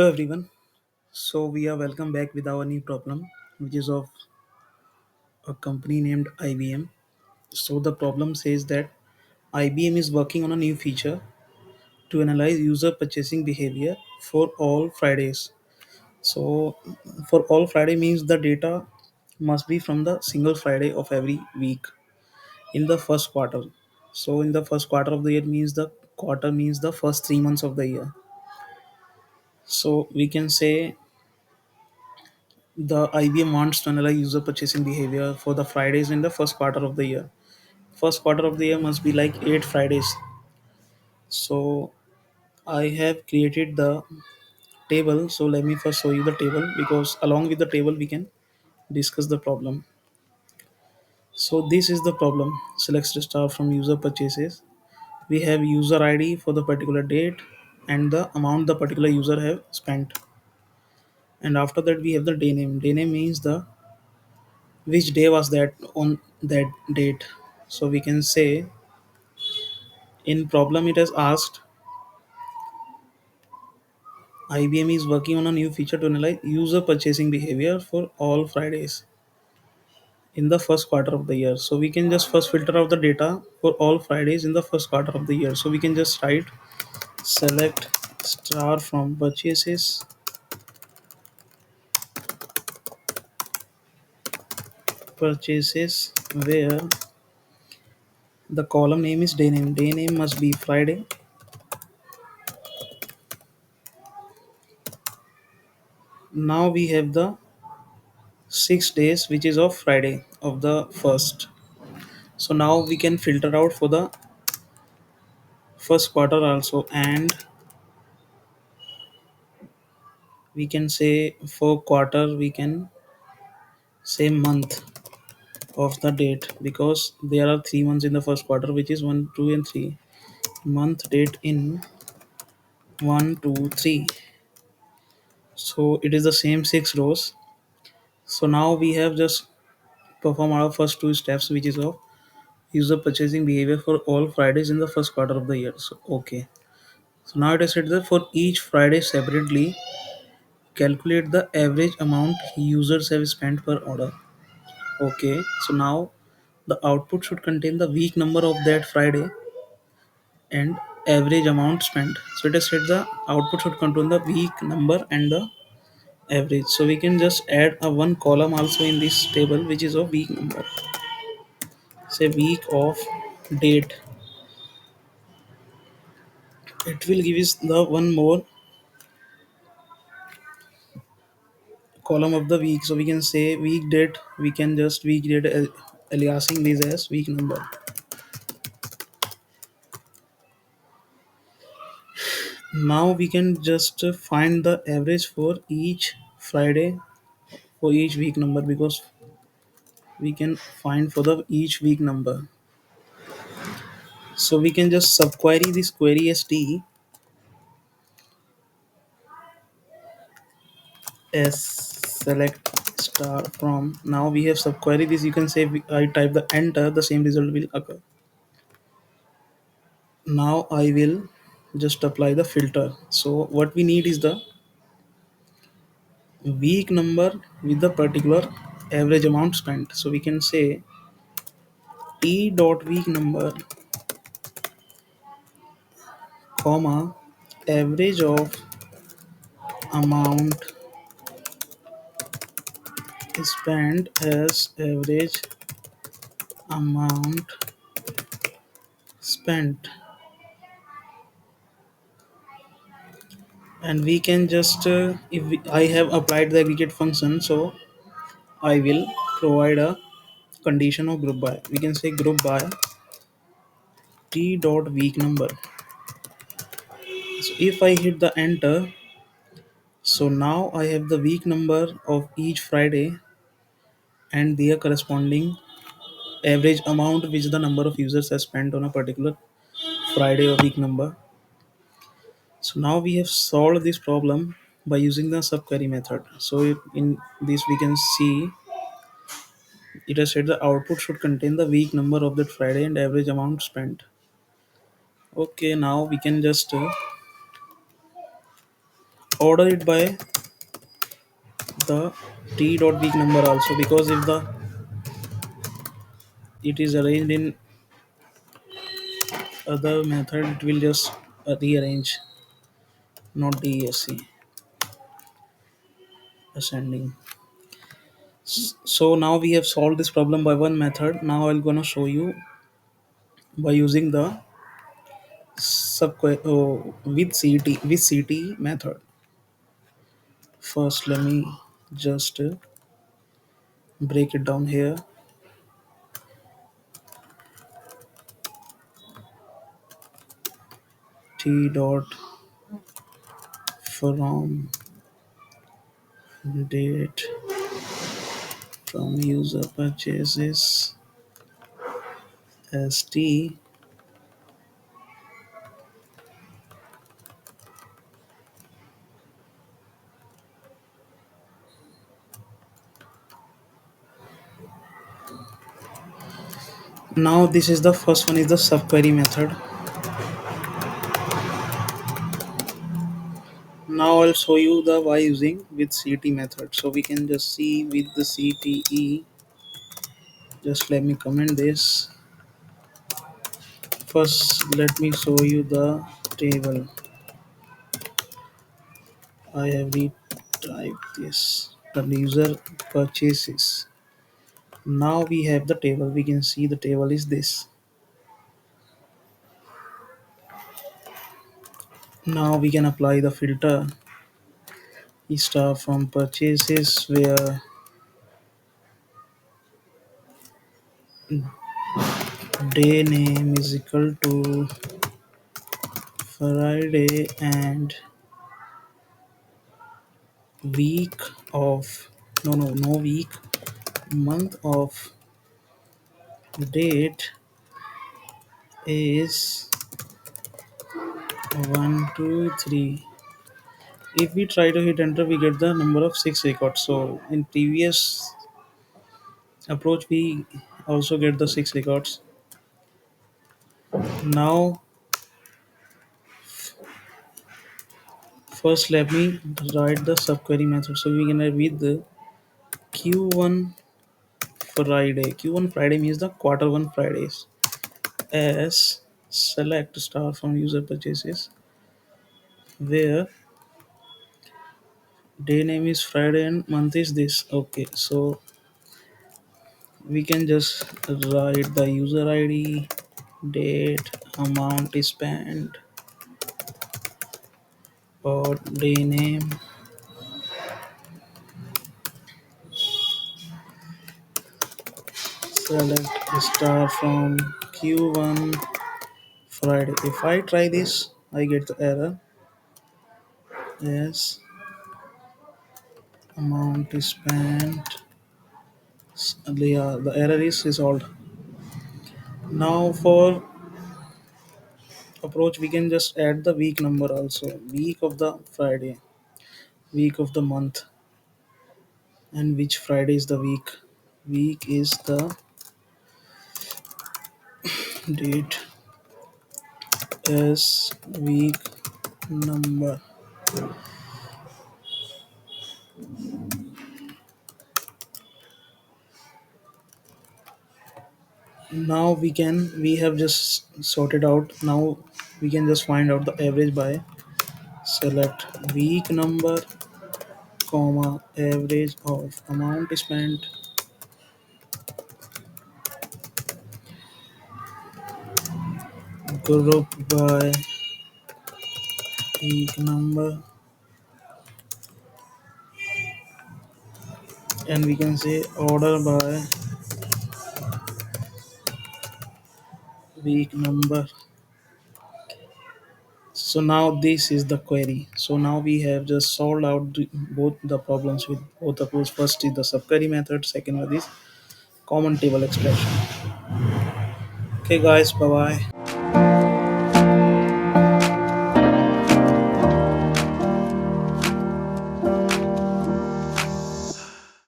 Hello everyone. So we are welcome back with our new problem, which is of a company named IBM. So the problem says that IBM is working on a new feature to analyze user purchasing behavior for all Fridays. So for all Friday means the data must be from the single Friday of every week in the first quarter. So in the first quarter of the year means the quarter means the first 3 months of the year. So we can say the IBM wants to analyze user purchasing behavior for the Fridays in the first quarter of the year. First quarter of the year must be like 8 Fridays. So I have created the table. So let me first show you the table because along with the table we can discuss the problem. So this is the problem. Select star from user purchases. We have user ID for the particular date and the amount the particular user have spent. And after that we have the day name. Day name means the which day was that on that date. So we can say in problem it has asked IBM is working on a new feature to analyze user purchasing behavior for all Fridays in the first quarter of the year. So we can just first filter out the data for all Fridays in the first quarter of the year. So we can just write select star from purchases where the column name is day name. Day name must be Friday. Now we have the 6 days which is of Friday of the first. So now we can filter out for the first quarter also, and we can say for quarter we can say month of the date because there are 3 months in the first quarter, which is 1, 2, and 3. Month date in 1, 2, 3. So it is the same 6 rows. So now we have just perform our first two steps, which is of user purchasing behavior for all Fridays in the first quarter of the year. So okay. So now it is said that for each Friday separately, calculate the average amount users have spent per order. Okay, so now the output should contain the week number of that Friday and average amount spent. So it is said the output should contain the week number and the average. So we can just add a one column also in this table, which is a week number. Say week of date. It will give us the one more column of the week. So we can say week date. We can just week date aliasing this as week number. Now we can just find the average for each Friday for each week number because we can find for the each week number. So we can just subquery this query as t as select star from. Now we have subquery this. You can say I type the enter, the same result will occur. Now I will just apply the filter. So what we need is the week number with the particular average amount spent. So we can say t dot week number comma average of amount spent as average amount spent, and we can just I have applied the aggregate function, so I will provide a condition of group by. We can say group by t dot week number. So if I hit the enter, so now I have the week number of each Friday and their corresponding average amount, which the number of users has spent on a particular Friday or week number. So now we have solved this problem by using the subquery method. So in this we can see it has said the output should contain the week number of that Friday and average amount spent. Okay, now we can just order it by the t dot week number also, because if the it is arranged in other method, it will just rearrange, not DSC ascending. So now we have solved this problem by one method. Now I'm gonna show you by using the with CT method. First, let me just break it down here. T dot from date from user purchases st. Now this is the first one, is the subquery method. Now I'll show you the why using with CT method. So we can just see with the CTE. Just let me comment this. First, let me show you the table. I have retyped this. The user purchases. Now we have the table. We can see the table is this. Now we can apply the filter. We start from purchases where day name is equal to Friday and week of no week, month of date is 1 2 3. If we try to hit enter, we get the number of 6 records. So in previous approach we also get the 6 records. Now first let me write the subquery method. So we can write with the Q1 Friday means the quarter one Fridays as select star from user purchases where day name is Friday and month is this. Okay, so we can just write the user ID, date, amount is spent, or day name. Select star from Q1 Friday. If I try this, I get the error. Yes, amount is spent. Yeah, the error is resolved. Now for approach, we can just add the week number also. Week of the Friday, week of the month, and which Friday is the week. Week is the date as week number. Now we have just sorted out. Now we can just find out the average by select week number comma average of amount spent group by week number, and we can say order by week number. So now this is the query. So now we have just solved out both the problems with both approach. First is the subquery method, second one is common table expression. Okay guys, bye bye.